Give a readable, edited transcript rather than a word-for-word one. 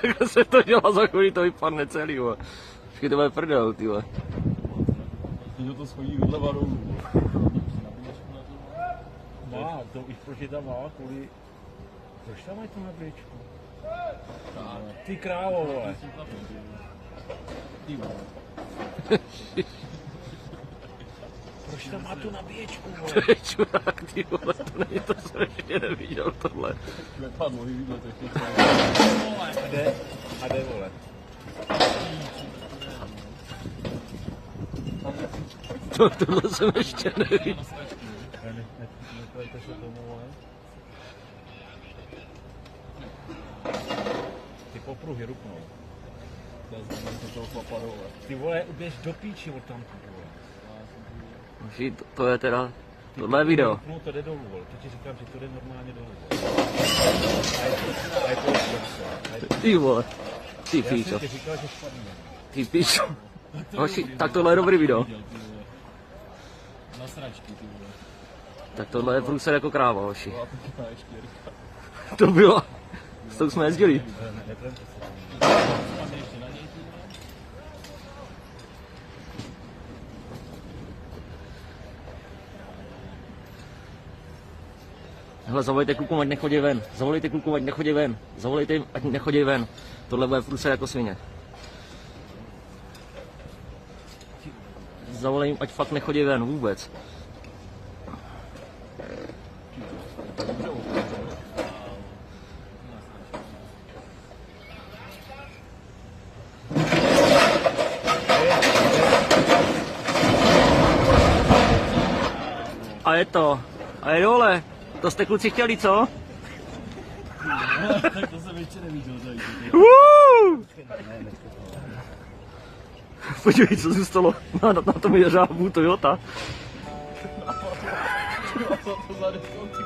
Takhle se to dělá, za chvíli to vypadne celý, vole. Počkej, to bude prdel, ty vole. Teď to schodí vedle varou. Má, to už proč je tam má, kvůli... Proč tam mají tu nabíječku? Ty krávo, vole. Ty vole. Proč tam má tu nabíječku, vole? To je čurák, ty vole, to není, to jsem ještě neviděl tohle. Nepadlo, vidíte, to ještě A jde, vole. Tohle jsem ještě neviděl. Neklejte se tomu, vole. Ty popruhy rupnou. Ty vole, běž do píči od tamtu, vole. To je teda, tohle je video. No to jde dolů, vole. To ti říkám, že to jde normálně dolů, vole. A je to odpad. Ty vole, ty Já píčo, jsem ti říkal, že spadne. ty píčo. Hoši, tak tohle je dobrý video. Na sračky, ty vole. Tak tohle je průser jako kráva, hoši. To bylo, s tou jsme jezdili. Hele, zavolejte klukům, ať nechodí ven. Zavolejte klukům, ať nechodí ven. Zavolejte jim, ať nechodí ven. Tohle bude průser jako svině. Zavolej jim, ať fakt nechodí ven vůbec. A je to. A je dole. To jste kluci chtěli, co? Tak to jsem ještě neviděl, tady. Podívej, co zůstalo na tom jeřábu Toyota. Co to za deskou, ty?